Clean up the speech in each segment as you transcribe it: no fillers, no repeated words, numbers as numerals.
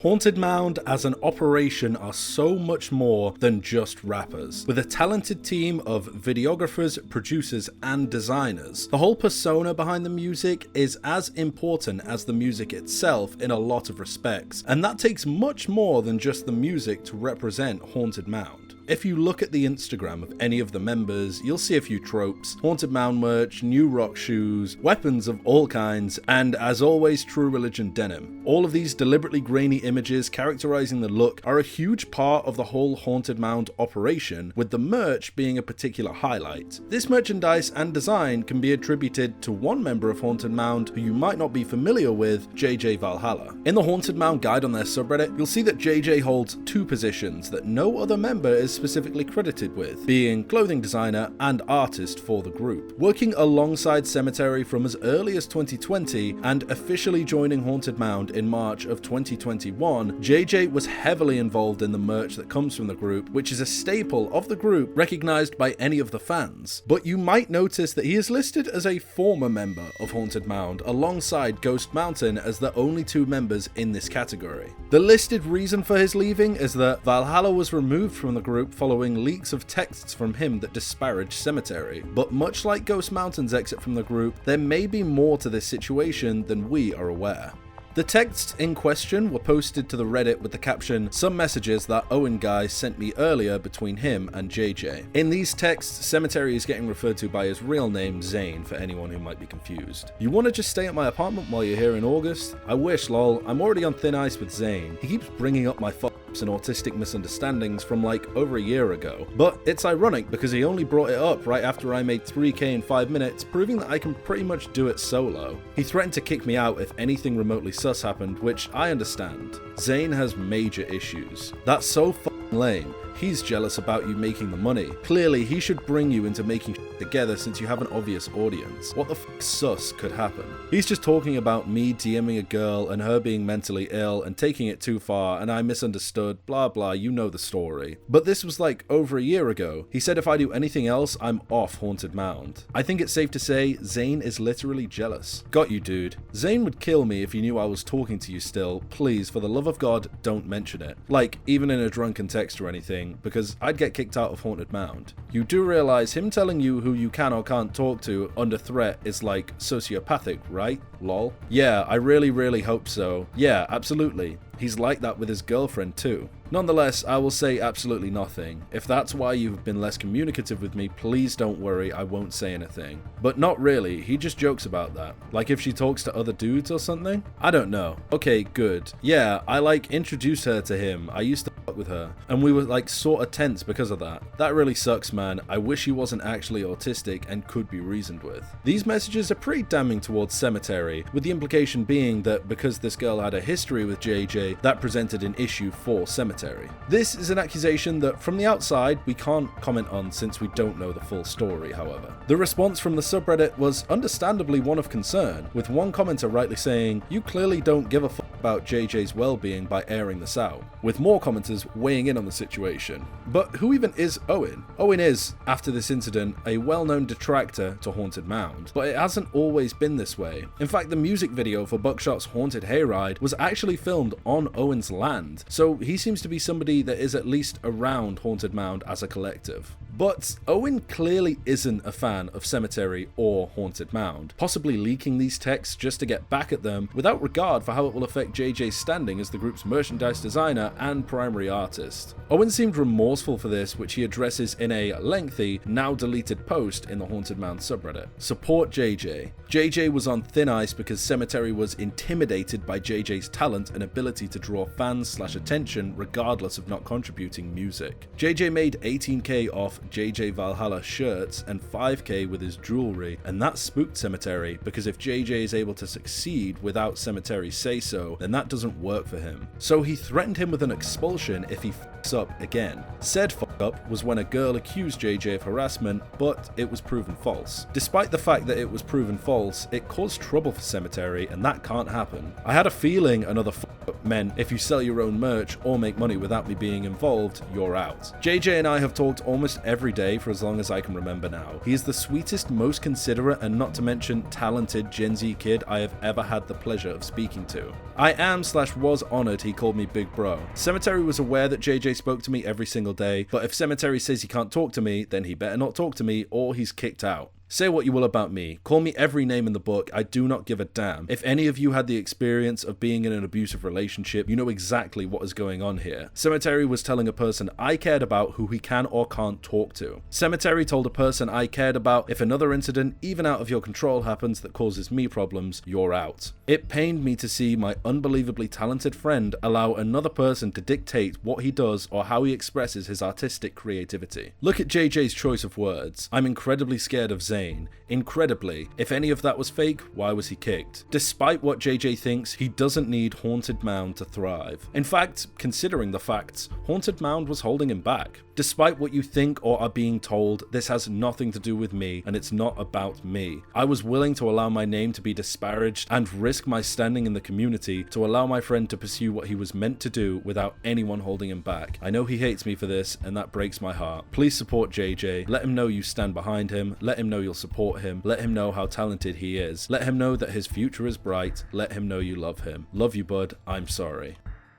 Haunted Mound as an operation are so much more than just rappers. With a talented team of videographers, producers, and designers, the whole persona behind the music is as important as the music itself in a lot of respects, and that takes much more than just the music to represent Haunted Mound. If you look at the Instagram of any of the members, you'll see a few tropes: Haunted Mound merch, new rock shoes, weapons of all kinds, and as always, True Religion denim. All of these deliberately grainy images characterizing the look are a huge part of the whole Haunted Mound operation, with the merch being a particular highlight. This merchandise and design can be attributed to one member of Haunted Mound who you might not be familiar with, JJ Valhalla. In the Haunted Mound guide on their subreddit, you'll see that JJ holds two positions that no other member is specifically credited with, being clothing designer and artist for the group. Working alongside Sematary from as early as 2020 and officially joining Haunted Mound in March of 2021, JJ was heavily involved in the merch that comes from the group, which is a staple of the group recognized by any of the fans. But you might notice that he is listed as a former member of Haunted Mound alongside Ghost Mountain as the only two members in this category. The listed reason for his leaving is that Valhalla was removed from the group following leaks of texts from him that disparaged Sematary. But much like Ghost Mountain's exit from the group, there may be more to this situation than we are aware. The texts in question were posted to the Reddit with the caption, "Some messages that Owen guy sent me earlier between him and JJ." In these texts, Sematary is getting referred to by his real name, Zane, for anyone who might be confused. "You wanna just stay at my apartment while you're here in August? I wish, lol. I'm already on thin ice with Zane. He keeps bringing up my and autistic misunderstandings from like over a year ago. But it's ironic because he only brought it up right after I made 3K in 5 minutes, proving that I can pretty much do it solo. He threatened to kick me out if anything remotely sus happened, which I understand. Zane has major issues. That's so fucking lame. He's jealous about you making the money. Clearly, he should bring you into making shit together since you have an obvious audience. What the fuck sus could happen? He's just talking about me DMing a girl and her being mentally ill and taking it too far and I misunderstood, blah blah, you know the story. But this was like over a year ago. He said if I do anything else, I'm off Haunted Mound. I think it's safe to say Zane is literally jealous. Got you, dude. Zane would kill me if he knew I was talking to you still. Please, for the love of God, don't mention it. Like, even in a drunken text or anything, because I'd get kicked out of Haunted Mound. You do realize him telling you who you can or can't talk to under threat is like sociopathic, right? Lol. Yeah, I really hope so. Yeah, absolutely. He's like that with his girlfriend too. Nonetheless, I will say absolutely nothing. If that's why you've been less communicative with me, please don't worry, I won't say anything. But not really, he just jokes about that. Like if she talks to other dudes or something? I don't know. Okay, good. Yeah, I like introduced her to him. I used to fuck with her. And we were like sorta tense because of that. That really sucks, man. I wish he wasn't actually autistic and could be reasoned with. These messages are pretty damning towards Sematary, with the implication being that because this girl had a history with JJ, that presented an issue for Sematary. This is an accusation that from the outside we can't comment on since we don't know the full story, however. The response from the subreddit was understandably one of concern, with one commenter rightly saying, "You clearly don't give a fuck about JJ's well-being by airing this out," with more commenters weighing in on the situation. But who even is Owen? Owen is, after this incident, a well-known detractor to Haunted Mound, but it hasn't always been this way. In fact, the music video for Buckshot's Haunted Hayride was actually filmed on Owen's land, so he seems to be somebody that is at least around Haunted Mound as a collective. But Owen clearly isn't a fan of Sematary or Haunted Mound, possibly leaking these texts just to get back at them without regard for how it will affect JJ's standing as the group's merchandise designer and primary artist. Owen seemed remorseful for this, which he addresses in a lengthy, now deleted post in the Haunted Mound subreddit. Support JJ. JJ was on thin ice because Sematary was intimidated by JJ's talent and ability to draw fans/attention regardless of not contributing music. JJ made 18k off JJ Valhalla shirts and 5k with his jewelry, and that spooked Sematary because if JJ is able to succeed without Sematary's say so, then that doesn't work for him. So he threatened him with an expulsion if he fucks up again. Said fuck up was when a girl accused JJ of harassment, but it was proven false. Despite the fact that it was proven false, it caused trouble for Sematary, and that can't happen. I had a feeling another fuck Men, if you sell your own merch or make money without me being involved, you're out. JJ and I have talked almost every day for as long as I can remember now. He is the sweetest, most considerate, and not to mention talented Gen Z kid I have ever had the pleasure of speaking to. I am/was honored he called me big bro. Sematary was aware that JJ spoke to me every single day, but if Sematary says he can't talk to me, then he better not talk to me or he's kicked out. Say what you will about me, call me every name in the book, I do not give a damn. If any of you had the experience of being in an abusive relationship, you know exactly what is going on here. Sematary was telling a person I cared about who he can or can't talk to. Sematary told a person I cared about, if another incident, even out of your control, happens that causes me problems, you're out. It pained me to see my unbelievably talented friend allow another person to dictate what he does or how he expresses his artistic creativity. Look at JJ's choice of words. I'm incredibly scared of Zayn. Incredibly, if any of that was fake, why was he kicked? Despite what JJ thinks, he doesn't need Haunted Mound to thrive. In fact, considering the facts, Haunted Mound was holding him back. Despite what you think or are being told, this has nothing to do with me, and it's not about me. I was willing to allow my name to be disparaged and risk my standing in the community to allow my friend to pursue what he was meant to do without anyone holding him back. I know he hates me for this, and that breaks my heart. Please support JJ. Let him know you stand behind him. Let him know you'll support him. Let him know how talented he is. Let him know that his future is bright. Let him know you love him. Love you, bud. I'm sorry.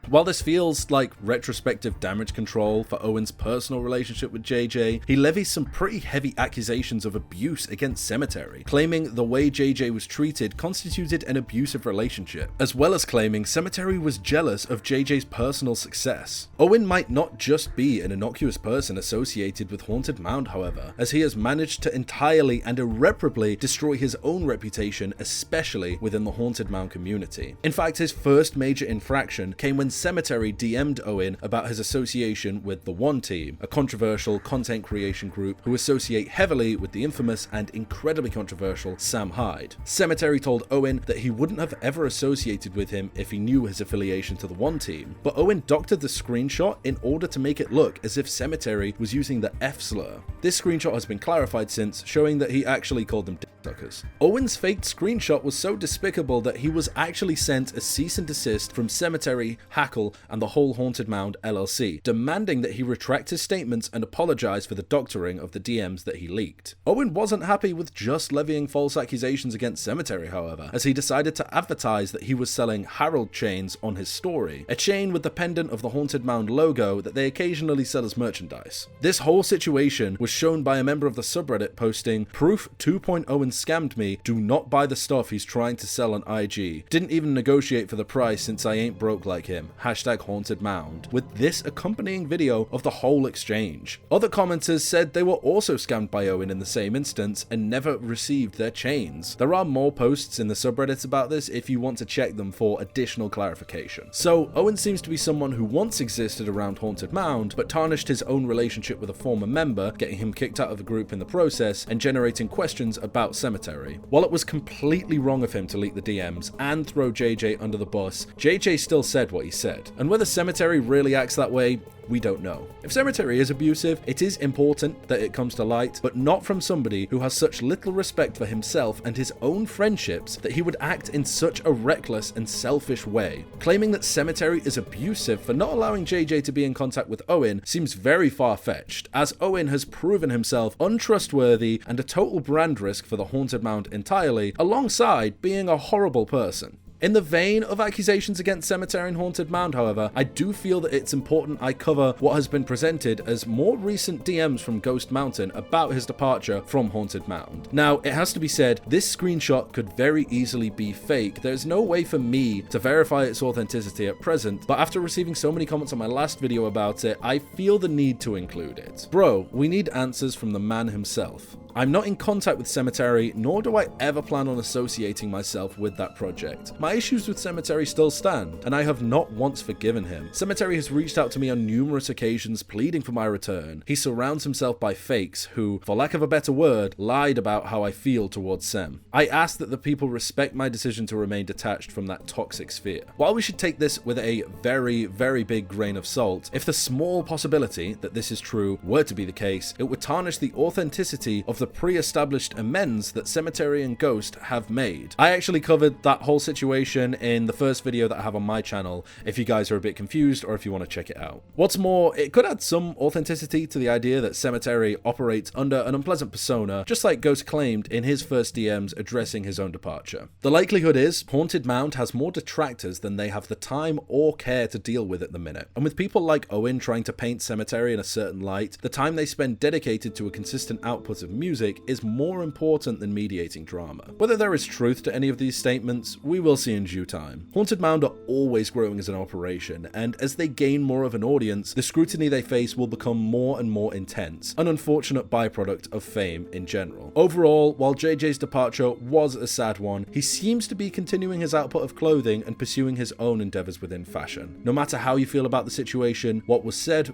While this feels like retrospective damage control for Owen's personal relationship with JJ, he levies some pretty heavy accusations of abuse against Sematary, claiming the way JJ was treated constituted an abusive relationship, as well as claiming Sematary was jealous of JJ's personal success. Owen might not just be an innocuous person associated with Haunted Mound, however, as he has managed to entirely and irreparably destroy his own reputation, especially within the Haunted Mound community. In fact, his first major infraction came when Sematary DM'd Owen about his association with the One Team, a controversial content creation group who associate heavily with the infamous and incredibly controversial Sam Hyde. Sematary told Owen that he wouldn't have ever associated with him if he knew his affiliation to the One Team, but Owen doctored the screenshot in order to make it look as if Sematary was using the F slur. This screenshot has been clarified since, showing that he actually called them dick suckers. Owen's faked screenshot was so despicable that he was actually sent a cease and desist from Sematary, Hackle, and the whole Haunted Mound LLC, demanding that he retract his statements and apologize for the doctoring of the DMs that he leaked. Owen wasn't happy with just levying false accusations against Sematary, however, as he decided to advertise that he was selling Harold chains on his story, a chain with the pendant of the Haunted Mound logo that they occasionally sell as merchandise. This whole situation was shown by a member of the subreddit posting, "Proof 2.0 scammed me, do not buy the stuff he's trying to sell on IG. Didn't even negotiate for the price since I ain't broke like him. #Haunted Mound," with this accompanying video of the whole exchange. Other commenters said they were also scammed by Owen in the same instance and never received their chains. There are more posts in the subreddits about this if you want to check them for additional clarification. So Owen seems to be someone who once existed around Haunted Mound, but tarnished his own relationship with a former member, getting him kicked out of the group in the process and generating questions about Sematary. While it was completely wrong of him to leak the DMs and throw JJ under the bus, JJ still said what he said. And whether Sematary really acts that way, we don't know. If Sematary is abusive, it is important that it comes to light, but not from somebody who has such little respect for himself and his own friendships that he would act in such a reckless and selfish way. Claiming that Sematary is abusive for not allowing JJ to be in contact with Owen seems very far-fetched, as Owen has proven himself untrustworthy and a total brand risk for the Haunted Mound entirely, alongside being a horrible person. In the vein of accusations against Sematary and Haunted Mound, however, I do feel that it's important I cover what has been presented as more recent DMs from Ghost Mountain about his departure from Haunted Mound. Now, it has to be said, this screenshot could very easily be fake. There's no way for me to verify its authenticity at present, but after receiving so many comments on my last video about it, I feel the need to include it. Bro, we need answers from the man himself. I'm not in contact with Sematary, nor do I ever plan on associating myself with that project. My issues with Sematary still stand, and I have not once forgiven him. Sematary has reached out to me on numerous occasions pleading for my return. He surrounds himself by fakes who, for lack of a better word, lied about how I feel towards Sem. I ask that the people respect my decision to remain detached from that toxic sphere. While we should take this with a very, very big grain of salt, if the small possibility that this is true were to be the case, it would tarnish the authenticity of of the pre-established amends that Sematary and Ghost have made. I actually covered that whole situation in the first video that I have on my channel, if you guys are a bit confused or if you want to check it out. What's more, it could add some authenticity to the idea that Sematary operates under an unpleasant persona, just like Ghost claimed in his first DMs addressing his own departure. The likelihood is Haunted Mound has more detractors than they have the time or care to deal with at the minute, and with people like Owen trying to paint Sematary in a certain light, the time they spend dedicated to a consistent output of music is more important than mediating drama. Whether there is truth to any of these statements, we will see in due time. Haunted Mound are always growing as an operation, and as they gain more of an audience, the scrutiny they face will become more and more intense, an unfortunate byproduct of fame in general. Overall, while JJ's departure was a sad one, he seems to be continuing his output of clothing and pursuing his own endeavors within fashion. No matter how you feel about the situation, what was said,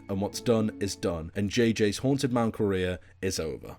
and what's done is done, and JJ's Haunted Mound career is over.